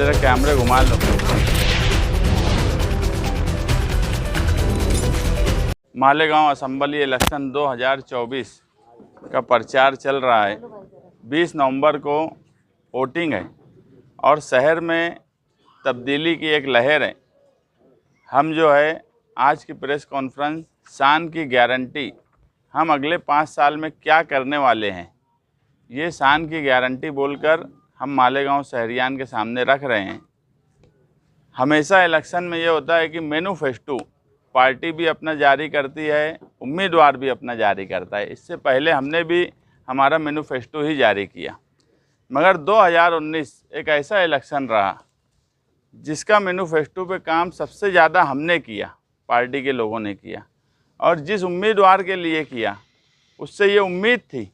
जरा कैमरे घुमा लो। मालेगांव असेंबली इलेक्शन 2024 का प्रचार चल रहा है। 20 नवंबर को वोटिंग है और शहर में तब्दीली की एक लहर है। हम जो है आज की प्रेस कॉन्फ्रेंस शान की गारंटी, हम अगले 5 साल में क्या करने वाले हैं, ये शान की गारंटी बोलकर हम मालेगांव शहरियान के सामने रख रहे हैं। हमेशा इलेक्शन में ये होता है कि मैनिफेस्टो पार्टी भी अपना जारी करती है, उम्मीदवार भी अपना जारी करता है। इससे पहले हमने भी हमारा मैनिफेस्टो ही जारी किया, मगर 2019 एक ऐसा इलेक्शन रहा जिसका मैनिफेस्टो पे काम सबसे ज़्यादा हमने किया, पार्टी के लोगों ने किया। और जिस उम्मीदवार के लिए किया उससे ये उम्मीद थी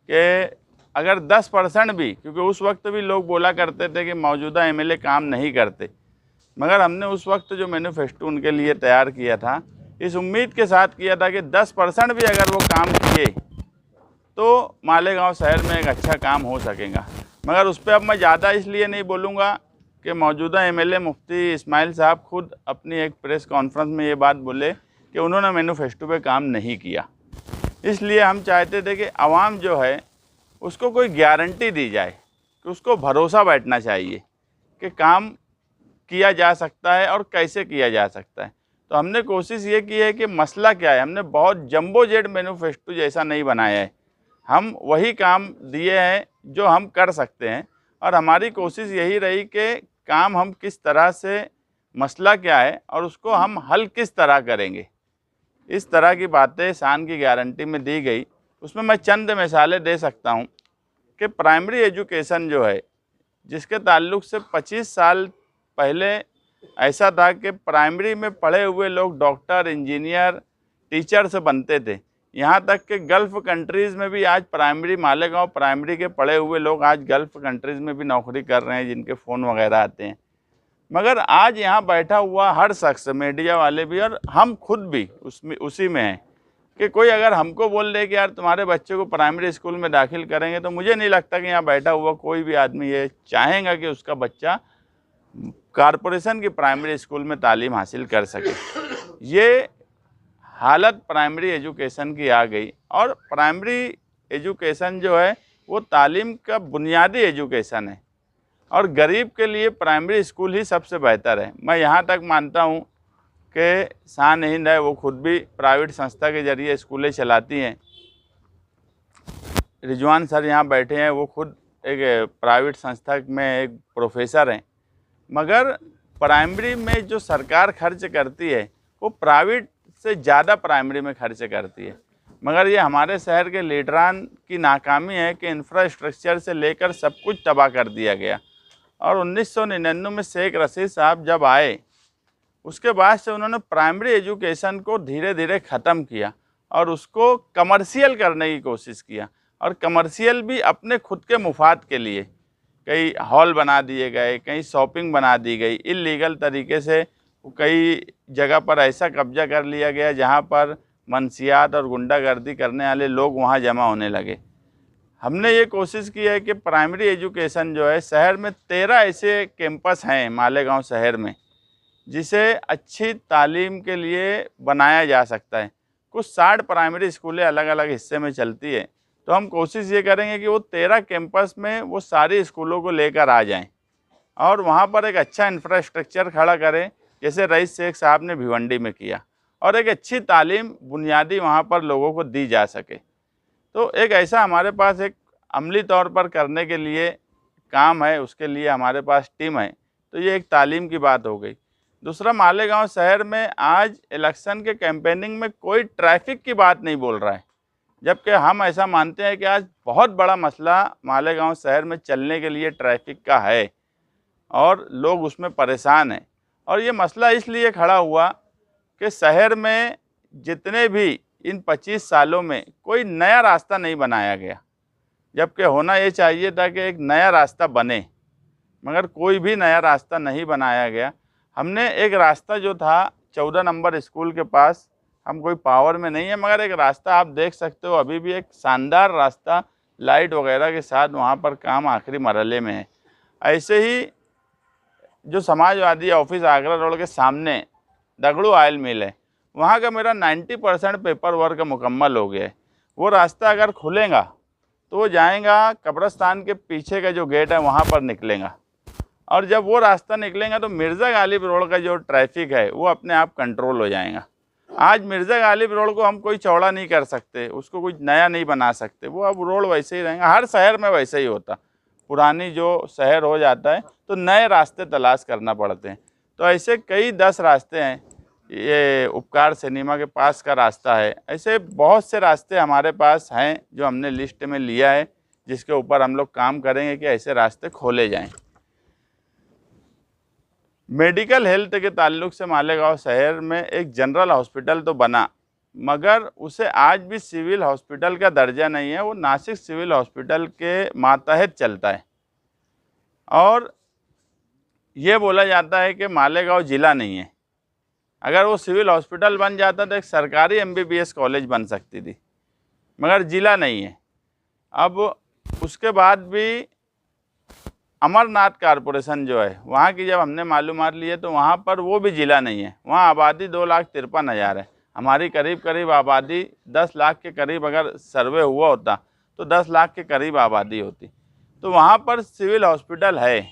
कि अगर 10% भी, क्योंकि उस वक्त भी लोग बोला करते थे कि मौजूदा एमएलए काम नहीं करते, मगर हमने उस वक्त जो मैनिफेस्टो उनके लिए तैयार किया था इस उम्मीद के साथ किया था कि 10% भी अगर वो काम किए तो मालेगांव शहर में एक अच्छा काम हो सकेगा। मगर उस पर अब मैं ज़्यादा इसलिए नहीं बोलूँगा कि मौजूदा एमएलए मुफ्ती इस्माइल साहब खुद अपनी एक प्रेस कॉन्फ्रेंस में ये बात बोले कि उन्होंने मैनिफेस्टो पे काम नहीं किया। इसलिए हम चाहते थे कि आवाम जो है उसको कोई गारंटी दी जाए, कि उसको भरोसा बैठना चाहिए कि काम किया जा सकता है और कैसे किया जा सकता है। तो हमने कोशिश ये की है कि मसला क्या है, हमने बहुत जंबो जेट मैनिफेस्टो जैसा नहीं बनाया है। हम वही काम दिए हैं जो हम कर सकते हैं और हमारी कोशिश यही रही कि काम हम किस तरह से, मसला क्या है और उसको हम हल किस तरह करेंगे, इस तरह की बातें शान की गारंटी में दी गई। उसमें मैं चंद मिसालें दे सकता हूं कि प्राइमरी एजुकेशन जो है, जिसके ताल्लुक से 25 साल पहले ऐसा था कि प्राइमरी में पढ़े हुए लोग डॉक्टर, इंजीनियर, टीचर से बनते थे। यहाँ तक कि गल्फ़ कंट्रीज़ में भी आज प्राइमरी, मालेगांव प्राइमरी के पढ़े हुए लोग आज गल्फ़ कंट्रीज़ में भी नौकरी कर रहे हैं, जिनके फ़ोन वगैरह आते हैं। मगर आज यहाँ बैठा हुआ हर शख्स, मीडिया वाले भी और हम खुद भी उसी में हैं कि कोई अगर हमको बोल दे कि यार तुम्हारे बच्चे को प्राइमरी स्कूल में दाखिल करेंगे, तो मुझे नहीं लगता कि यहाँ बैठा हुआ कोई भी आदमी ये चाहेगा कि उसका बच्चा कॉरपोरेशन की प्राइमरी स्कूल में तालीम हासिल कर सके। ये हालत प्राइमरी एजुकेशन की आ गई और प्राइमरी एजुकेशन जो है वो तालीम का बुनियादी एजुकेशन है और गरीब के लिए प्राइमरी स्कूल ही सबसे बेहतर है। मैं यहाँ तक मानता हूँ कि शान हिंद है, वो खुद भी प्राइवेट संस्था के ज़रिए स्कूलें चलाती हैं। रिजवान सर यहाँ बैठे हैं, वो खुद एक प्राइवेट संस्था में एक प्रोफेसर हैं। मगर प्राइमरी में जो सरकार खर्च करती है वो प्राइवेट से ज़्यादा प्राइमरी में खर्च करती है। मगर ये हमारे शहर के लीडरान की नाकामी है कि इंफ्रास्ट्रक्चर से लेकर सब कुछ तबाह कर दिया गया। और 1999 में शेख रशीद साहब जब आए, उसके बाद से उन्होंने प्राइमरी एजुकेशन को धीरे धीरे ख़त्म किया और उसको कमर्शियल करने की कोशिश किया। और कमर्शियल भी अपने खुद के मुफाद के लिए, कई हॉल बना दिए गए, कहीं शॉपिंग बना दी गई, इल्लीगल तरीके से कई जगह पर ऐसा कब्जा कर लिया गया जहाँ पर मनसियात और गुंडागर्दी करने वाले लोग वहाँ जमा होने लगे। हमने ये कोशिश की है कि प्राइमरी एजुकेशन जो है, शहर में 13 ऐसे कैंपस हैं मालेगांव शहर में जिसे अच्छी तालीम के लिए बनाया जा सकता है। कुछ 60 प्राइमरी स्कूलें अलग अलग हिस्से में चलती है, तो हम कोशिश ये करेंगे कि वो 13 कैंपस में वो सारी स्कूलों को लेकर आ जाएं और वहाँ पर एक अच्छा इंफ्रास्ट्रक्चर खड़ा करें, जैसे रईस शेख साहब ने भिवंडी में किया, और एक अच्छी तालीम बुनियादी वहाँ पर लोगों को दी जा सके। तो एक ऐसा हमारे पास एक अमली तौर पर करने के लिए काम है, उसके लिए हमारे पास टीम है। तो ये एक तालीम की बात हो गई। दूसरा, मालेगांव शहर में आज इलेक्शन के कैंपेनिंग में कोई ट्रैफिक की बात नहीं बोल रहा है, जबकि हम ऐसा मानते हैं कि आज बहुत बड़ा मसला मालेगांव शहर में चलने के लिए ट्रैफिक का है और लोग उसमें परेशान हैं। और ये मसला इसलिए खड़ा हुआ कि शहर में जितने भी इन 25 सालों में कोई नया रास्ता नहीं बनाया गया, जबकि होना ये चाहिए था कि एक नया रास्ता बने, मगर कोई भी नया रास्ता नहीं बनाया गया। हमने एक रास्ता जो था 14 नंबर स्कूल के पास, हम कोई पावर में नहीं है, मगर एक रास्ता आप देख सकते हो, अभी भी एक शानदार रास्ता लाइट वगैरह के साथ वहाँ पर काम आखिरी मरहले में है। ऐसे ही जो समाजवादी ऑफिस आगरा रोड के सामने दगड़ू ऑयल मिल है, वहाँ का मेरा 90% पेपर वर्क मुकम्मल हो गया है। वो रास्ता अगर खुलेगा तो वो जाएगा कब्रस्तान के पीछे का जो गेट है वहाँ पर निकलेगा, और जब वो रास्ता निकलेगा तो मिर्ज़ा गालिब रोड का जो ट्रैफिक है वो अपने आप कंट्रोल हो जाएगा। आज मिर्ज़ा गालिब रोड को हम कोई चौड़ा नहीं कर सकते, उसको कुछ नया नहीं बना सकते, वो अब रोड वैसे ही रहेगा। हर शहर में वैसे ही होता, पुरानी जो शहर हो जाता है तो नए रास्ते तलाश करना पड़ते हैं। तो ऐसे कई 10 रास्ते हैं, ये उपकार सिनेमा के पास का रास्ता है, ऐसे बहुत से रास्ते हमारे पास हैं जो हमने लिस्ट में लिया है, जिसके ऊपर हम लोग काम करेंगे कि ऐसे रास्ते खोले जाएं। मेडिकल हेल्थ के ताल्लुक से मालेगांव शहर में एक जनरल हॉस्पिटल तो बना, मगर उसे आज भी सिविल हॉस्पिटल का दर्जा नहीं है। वो नासिक सिविल हॉस्पिटल के मातहत चलता है, और ये बोला जाता है कि मालेगांव ज़िला नहीं है। अगर वो सिविल हॉस्पिटल बन जाता तो एक सरकारी MBBS कॉलेज बन सकती थी, मगर ज़िला नहीं है। अब उसके बाद भी अमरनाथ कॉरपोरेशन जो है वहाँ की जब हमने मालूमात ली है तो वहाँ पर वो भी ज़िला नहीं है। वहाँ आबादी 2,53,000 है। हमारी करीब करीब आबादी 10 लाख के करीब अगर सर्वे हुआ होता तो 10 लाख के करीब आबादी होती। तो वहाँ पर सिविल हॉस्पिटल है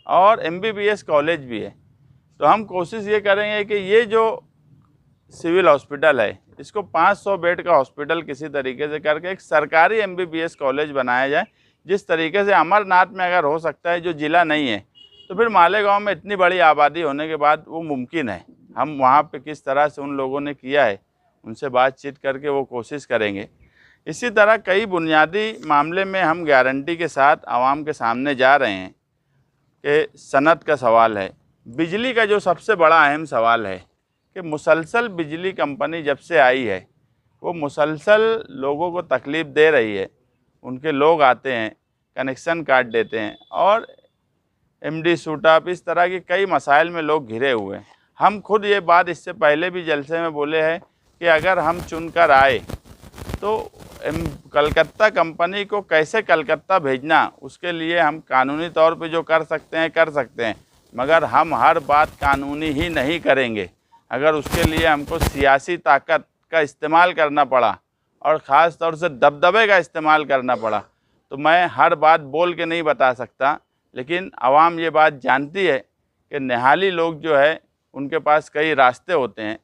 और MBBS कॉलेज भी है। तो हम कोशिश ये करेंगे कि ये जो सिविल हॉस्पिटल है इसको 500 बेड का हॉस्पिटल किसी तरीके से करके एक सरकारी MBBS कॉलेज बनाया जाए। जिस तरीके से अमरनाथ में अगर हो सकता है जो ज़िला नहीं है, तो फिर मालेगांव में इतनी बड़ी आबादी होने के बाद वो मुमकिन है। हम वहाँ पे किस तरह से उन लोगों ने किया है उनसे बातचीत करके वो कोशिश करेंगे। इसी तरह कई बुनियादी मामले में हम गारंटी के साथ आवाम के सामने जा रहे हैं कि सनत का सवाल है, बिजली का जो सबसे बड़ा अहम सवाल है कि मुसलसल बिजली कंपनी जब से आई है वो मुसलसल लोगों को तकलीफ़ दे रही है। उनके लोग आते हैं, कनेक्शन काट देते हैं, और MD शूटअप, इस तरह के कई मसाइल में लोग घिरे हुए हैं। हम खुद ये बात इससे पहले भी जलसे में बोले हैं कि अगर हम चुनकर आए तो कलकत्ता कंपनी को कैसे कलकत्ता भेजना, उसके लिए हम कानूनी तौर पे जो कर सकते हैं, मगर हम हर बात कानूनी ही नहीं करेंगे। अगर उसके लिए हमको सियासी ताकत का इस्तेमाल करना पड़ा और ख़ास तौर से दबदबे का इस्तेमाल करना पड़ा, तो मैं हर बात बोल के नहीं बता सकता। लेकिन आवाम ये बात जानती है कि निहाली लोग जो है उनके पास कई रास्ते होते हैं।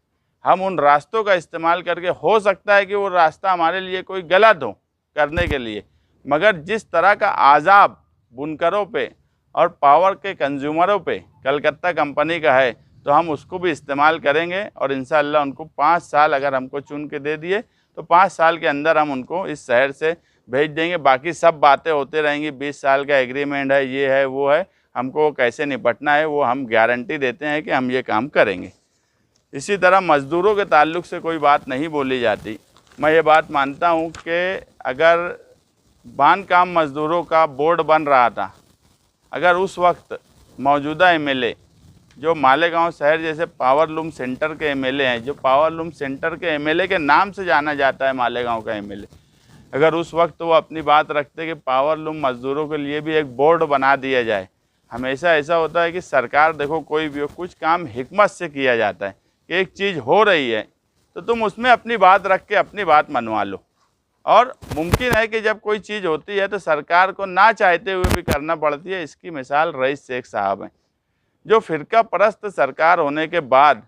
हम उन रास्तों का इस्तेमाल करके, हो सकता है कि वो रास्ता हमारे लिए कोई गलत हो करने के लिए, मगर जिस तरह का आज़ाब बुनकरों पे और पावर के कंज्यूमरों पे कलकत्ता कंपनी का है, तो हम उसको भी इस्तेमाल करेंगे। और इंशाअल्लाह उनको 5 साल अगर हमको चुन के दे दिए तो 5 साल के अंदर हम उनको इस शहर से भेज देंगे। बाकी सब बातें होते रहेंगी, 20 साल का एग्रीमेंट है, ये है वो है, हमको कैसे निपटना है वो हम गारंटी देते हैं कि हम ये काम करेंगे। इसी तरह मज़दूरों के ताल्लुक से कोई बात नहीं बोली जाती। मैं ये बात मानता हूँ कि अगर बांधकाम मज़दूरों का बोर्ड बन रहा था, अगर उस वक्त मौजूदा MLA जो मालेगांव शहर जैसे पावर लूम सेंटर के MLA हैं, जो पावर लूम सेंटर के MLA के नाम से जाना जाता है मालेगांव का MLA, अगर उस वक्त वो अपनी बात रखते कि पावर लूम मज़दूरों के लिए भी एक बोर्ड बना दिया जाए। हमेशा ऐसा होता है कि सरकार, देखो कोई भी हो, कुछ काम हिकमत से किया जाता है कि एक चीज़ हो रही है तो तुम उसमें अपनी बात रख के अपनी बात मनवा लो। और मुमकिन है कि जब कोई चीज़ होती है तो सरकार को ना चाहते हुए भी करना पड़ती है। इसकी मिसाल रईस शेख साहब हैं, जो फ़िरका परस्त सरकार होने के बाद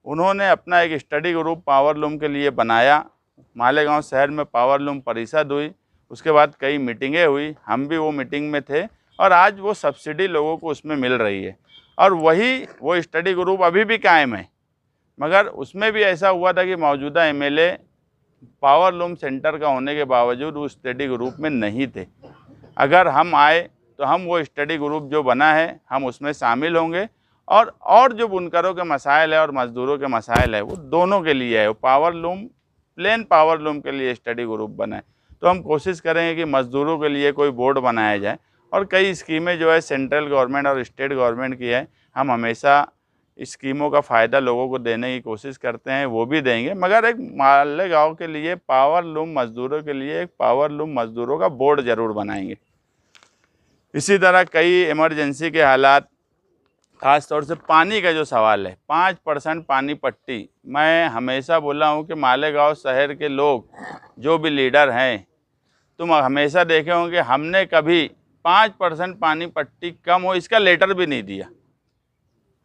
उन्होंने अपना एक स्टडी ग्रुप पावर लूम के लिए बनाया। मालेगांव शहर में पावर लूम परिषद हुई, उसके बाद कई मीटिंगें हुई, हम भी वो मीटिंग में थे, और आज वो सब्सिडी लोगों को उसमें मिल रही है। और वो स्टडी ग्रुप अभी भी कायम है, मगर उसमें भी ऐसा हुआ था कि मौजूदा MLA पावर लूम सेंटर का होने के बावजूद उस स्टडी ग्रुप में नहीं थे। अगर हम आए तो हम वो स्टडी ग्रुप जो बना है हम उसमें शामिल होंगे, और जो बुनकरों के मसाइल है और मज़दूरों के मसाइल है वो दोनों के लिए है। वो power loom, plain power loom के लिए स्टडी ग्रुप बना है। तो हम कोशिश करेंगे कि मज़दूरों के लिए कोई बोर्ड बनाया जाए, और कई स्कीमें जो है सेंट्रल गवर्नमेंट और स्टेट गवर्नमेंट की है, हम हमेशा स्कीमों का फ़ायदा लोगों को देने की कोशिश करते हैं, वो भी देंगे। मगर एक मालेगांव के लिए पावर लूम मज़दूरों के लिए एक पावर लूम मज़दूरों का बोर्ड ज़रूर बनाएंगे। इसी तरह कई इमरजेंसी के हालात ख़ास तौर से पानी का जो सवाल है, 5% पानी पट्टी। मैं हमेशा बोला हूँ कि मालेगांव शहर के लोग जो भी लीडर हैं, तुम हमेशा देखे होंगे हमने कभी 5% पानी पट्टी कम हो इसका लेटर भी नहीं दिया।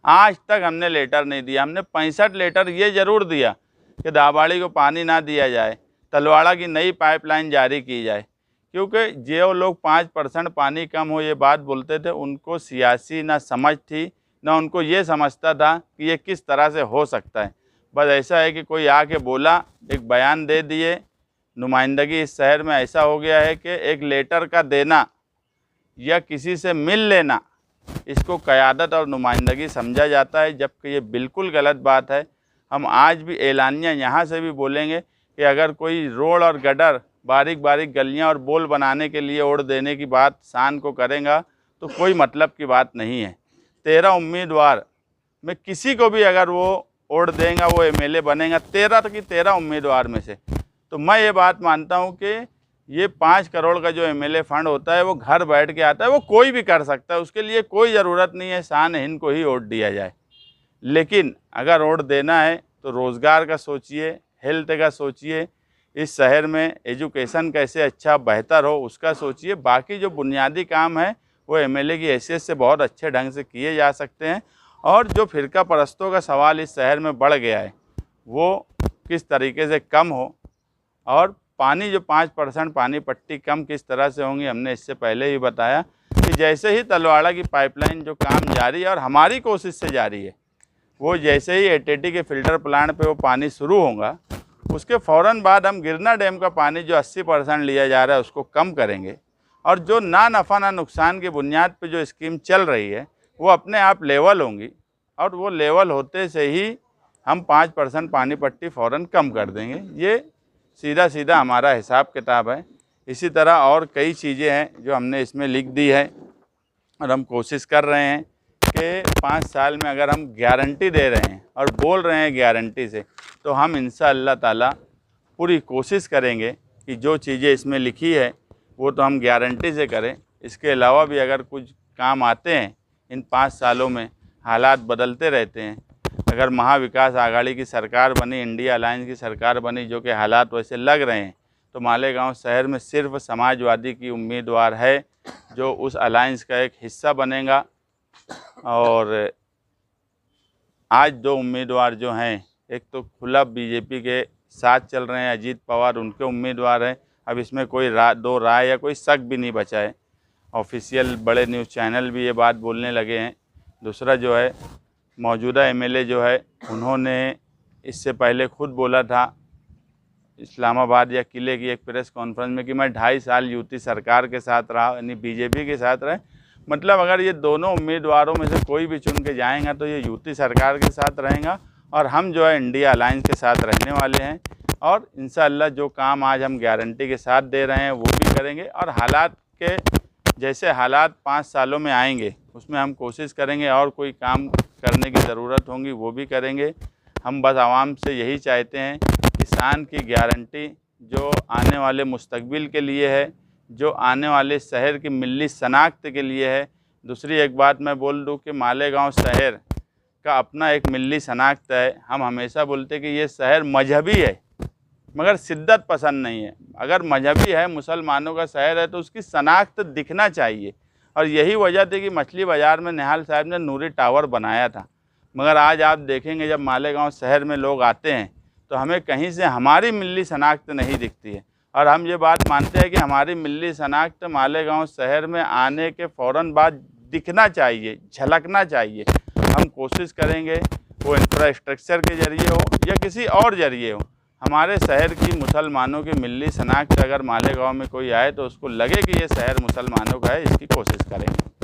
आज तक हमने लेटर नहीं दिया। हमने 65 लेटर ये ज़रूर दिया कि दाबाड़ी को पानी ना दिया जाए, तलवाड़ा की नई पाइपलाइन जारी की जाए, क्योंकि जो लोग 5% पानी कम हो ये बात बोलते थे, उनको सियासी ना समझ थी, ना उनको ये समझता था कि ये किस तरह से हो सकता है। बस ऐसा है कि कोई आके बोला, एक बयान दे दिए, नुमाइंदगी इस शहर में ऐसा हो गया है कि एक लेटर का देना या किसी से मिल लेना, इसको क़यादत और नुमाइंदगी समझा जाता है, जबकि ये बिल्कुल गलत बात है। हम आज भी एलानिया यहाँ से भी बोलेंगे कि अगर कोई रोड और गटर, बारीक बारीक गलियाँ और बोल बनाने के लिए ओढ़ देने की बात शान को करेगा तो कोई मतलब की बात नहीं है। 13 उम्मीदवार में किसी को भी अगर वो ओढ़ देगा वो एमएलए बनेगा, 13 की 13 उम्मीदवार में से। तो मैं ये बात मानता हूँ कि ये 5 करोड़ का जो एमएलए फंड होता है वो घर बैठ के आता है, वो कोई भी कर सकता है, उसके लिए कोई ज़रूरत नहीं है शान हिंद को ही वोट दिया जाए। लेकिन अगर वोट देना है तो रोज़गार का सोचिए, हेल्थ का सोचिए, इस शहर में एजुकेशन कैसे अच्छा बेहतर हो उसका सोचिए। बाकी जो बुनियादी काम है वो एमएलए की हैसियत से बहुत अच्छे ढंग से किए जा सकते हैं। और जो फ़िरका परस्तों का सवाल इस शहर में बढ़ गया है वो किस तरीके से कम हो, और पानी जो 5% पानी पट्टी कम किस तरह से होंगी, हमने इससे पहले ही बताया कि जैसे ही तलवाड़ा की पाइपलाइन जो काम जारी है और हमारी कोशिश से जारी है, वो जैसे ही एटीटी के फ़िल्टर प्लांट पे वो पानी शुरू होगा, उसके फ़ौरन बाद हम गिरना डैम का पानी जो 80% लिया जा रहा है उसको कम करेंगे। और जो ना नफ़ा ना नुकसान की बुनियाद पे जो स्कीम चल रही है वो अपने आप लेवल होंगी, और वो लेवल होते से ही हम 5% पानी पट्टी फ़ौरन कम कर देंगे। ये सीधा सीधा हमारा हिसाब किताब है। इसी तरह और कई चीज़ें हैं जो हमने इसमें लिख दी है, और हम कोशिश कर रहे हैं कि 5 साल में अगर हम गारंटी दे रहे हैं और बोल रहे हैं गारंटी से, तो हम इंशाअल्लाह ताला पूरी कोशिश करेंगे कि जो चीज़ें इसमें लिखी है वो तो हम गारंटी से करें। इसके अलावा भी अगर कुछ काम आते हैं इन 5 सालों में, हालात बदलते रहते हैं। अगर महाविकास आघाड़ी की सरकार बनी, इंडिया अलायंस की सरकार बनी, जो कि हालात वैसे लग रहे हैं, तो मालेगांव शहर में सिर्फ समाजवादी की उम्मीदवार है जो उस अलायंस का एक हिस्सा बनेगा। और आज 2 उम्मीदवार जो हैं, एक तो खुला बीजेपी के साथ चल रहे हैं, अजीत पवार उनके उम्मीदवार हैं। अब इसमें कोई दो राय या कोई शक भी नहीं बचा है। ऑफिशियल बड़े न्यूज़ चैनल भी ये बात बोलने लगे हैं। दूसरा जो है, मौजूदा एमएलए जो है उन्होंने इससे पहले खुद बोला था इस्लामाबाद या किले की एक प्रेस कॉन्फ्रेंस में कि मैं 2.5 साल यूपी सरकार के साथ रहा, यानी बीजेपी के साथ रहे। मतलब अगर ये दोनों उम्मीदवारों में से कोई भी चुन के जाएगा तो ये यूपी सरकार के साथ रहेगा, और हम जो है इंडिया अलायंस के साथ रहने वाले हैं। और इंशाअल्लाह जो काम आज हम गारंटी के साथ दे रहे हैं वो भी करेंगे, और हालात के जैसे हालात 5 सालों में आएंगे उसमें हम कोशिश करेंगे, और कोई काम करने की ज़रूरत होगी वो भी करेंगे। हम बस आवाम से यही चाहते हैं, किसान की गारंटी जो आने वाले मुस्तकबिल के लिए है, जो आने वाले शहर की मिली शनाख्त के लिए है। दूसरी एक बात मैं बोल दूं कि मालेगांव शहर का अपना एक मिली शनाख्त है। हम हमेशा बोलते कि ये शहर मजहबी है मगर शिद्दत पसंद नहीं है। अगर मजहबी है, मुसलमानों का शहर है, तो उसकी शनाख्त दिखना चाहिए। और यही वजह थी कि मछली बाज़ार में निहाल साहब ने नूरी टावर बनाया था। मगर आज आप देखेंगे जब मालेगांव शहर में लोग आते हैं तो हमें कहीं से हमारी मिली शनाख्त नहीं दिखती है। और हम ये बात मानते हैं कि हमारी मिली शनाख्त मालेगांव शहर में आने के फ़ौरन बाद दिखना चाहिए, झलकना चाहिए। हम कोशिश करेंगे वो इंफ्रास्ट्रक्चर के ज़रिए हो या किसी और ज़रिए हो, हमारे शहर की मुसलमानों की मिली शनाख्त अगर मालेगांव में कोई आए तो उसको लगे कि ये शहर मुसलमानों का है, इसकी कोशिश करेंगे।